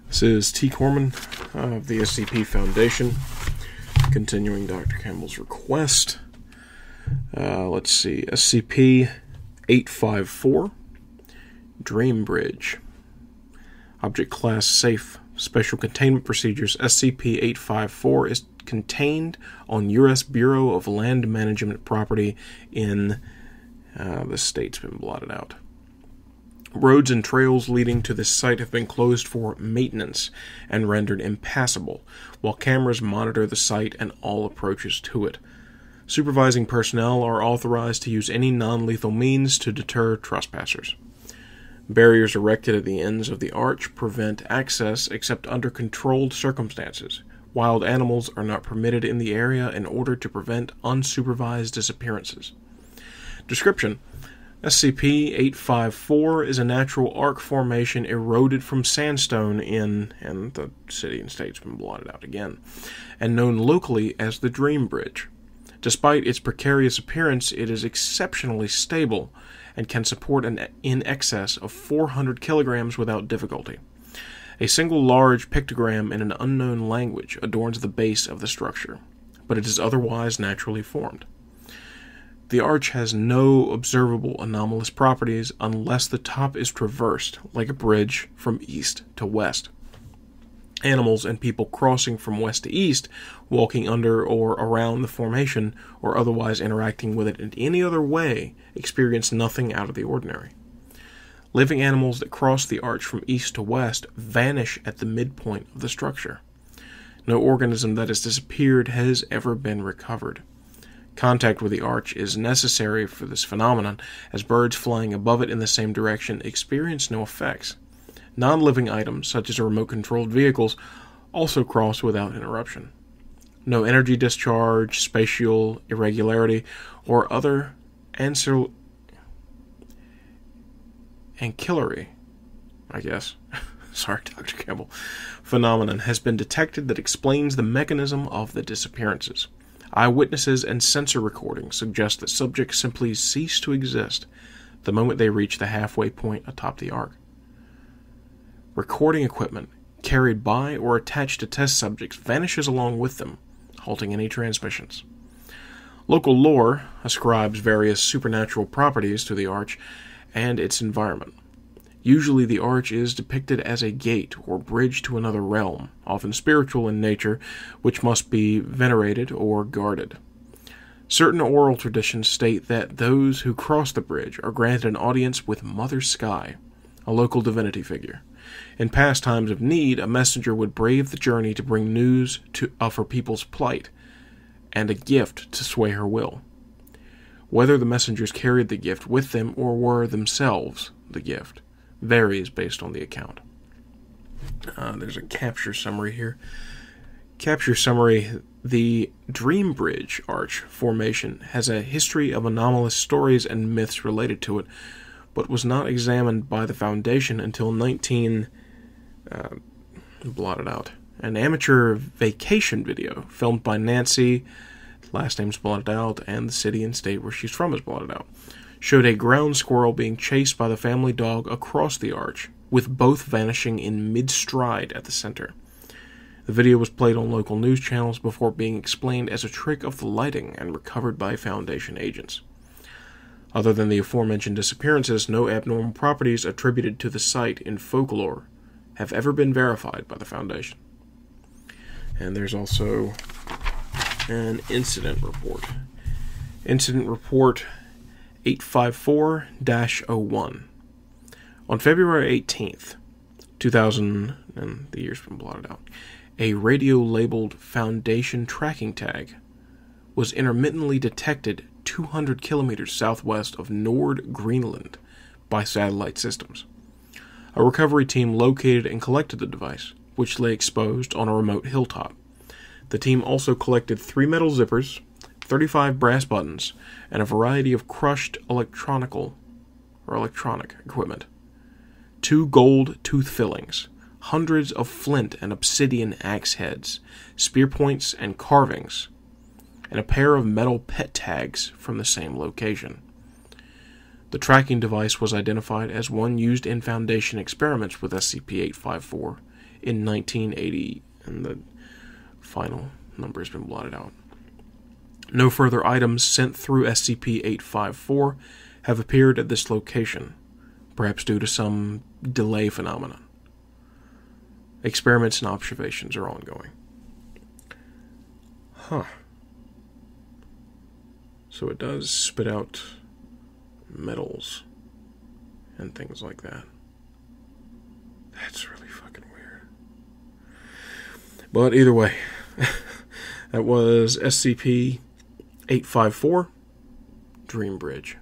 This is T. Corman of the SCP Foundation, continuing Dr. Campbell's request. Let's see, SCP-854, Dream Bridge. Object Class Safe. Special Containment Procedures. SCP-854 is contained on U.S. Bureau of Land Management property in... the state's been blotted out. Roads and trails leading to this site have been closed for maintenance and rendered impassable, while cameras monitor the site and all approaches to it. Supervising personnel are authorized to use any non-lethal means to deter trespassers. Barriers erected at the ends of the arch prevent access except under controlled circumstances. Wild animals are not permitted in the area in order to prevent unsupervised disappearances. Description: SCP-854 is a natural arc formation eroded from sandstone and the city and state's been blotted out again, and known locally as the Dream Bridge. Despite its precarious appearance, it is exceptionally stable and can support in excess of 400 kilograms without difficulty. A single large pictogram in an unknown language adorns the base of the structure, but it is otherwise naturally formed. The arch has no observable anomalous properties unless the top is traversed, like a bridge, from east to west. Animals and people crossing from west to east, walking under or around the formation, or otherwise interacting with it in any other way, experience nothing out of the ordinary. Living animals that cross the arch from east to west vanish at the midpoint of the structure. No organism that has disappeared has ever been recovered. Contact with the arch is necessary for this phenomenon, as birds flying above it in the same direction experience no effects. Non-living items, such as remote-controlled vehicles, also cross without interruption. No energy discharge, spatial irregularity, or other ancillary, sorry, Dr. Campbell, phenomenon has been detected that explains the mechanism of the disappearances. Eyewitnesses and sensor recordings suggest that subjects simply cease to exist the moment they reach the halfway point atop the arc. Recording equipment carried by or attached to test subjects vanishes along with them, halting any transmissions. Local lore ascribes various supernatural properties to the arch and its environment. Usually the arch is depicted as a gate or bridge to another realm, often spiritual in nature, which must be venerated or guarded. Certain oral traditions state that those who cross the bridge are granted an audience with Mother Sky, a local divinity figure. In past times of need, a messenger would brave the journey to bring news of her people's plight, and a gift to sway her will. Whether the messengers carried the gift with them or were themselves the gift varies based on the account. There's a capture summary here. Capture summary: the Dream Bridge Arch formation has a history of anomalous stories and myths related to it, but was not examined by the Foundation until blotted out. An amateur vacation video filmed by Nancy, last name's blotted out, and the city and state where she's from is blotted out, showed a ground squirrel being chased by the family dog across the arch, with both vanishing in mid-stride at the center. The video was played on local news channels before being explained as a trick of the lighting and recovered by Foundation agents. Other than the aforementioned disappearances, no abnormal properties attributed to the site in folklore have ever been verified by the Foundation. And there's also an incident report. Incident report 854-01. On February 18th, 2000, and the year's been blotted out, a radio-labeled Foundation tracking tag was intermittently detected 200 kilometers southwest of Nord, Greenland, by satellite systems. A recovery team located and collected the device, which lay exposed on a remote hilltop. The team also collected 3 metal zippers, 35 brass buttons, and a variety of crushed electronic equipment. 2 gold tooth fillings, hundreds of flint and obsidian axe heads, spear points and carvings, and a pair of metal pet tags from the same location. The tracking device was identified as one used in Foundation experiments with SCP-854 in 1980, and the final number has been blotted out. No further items sent through SCP-854 have appeared at this location, perhaps due to some delay phenomenon. Experiments and observations are ongoing. So it does spit out metals and things like that. That's really fucking weird. But either way, that was SCP-854, Dream Bridge.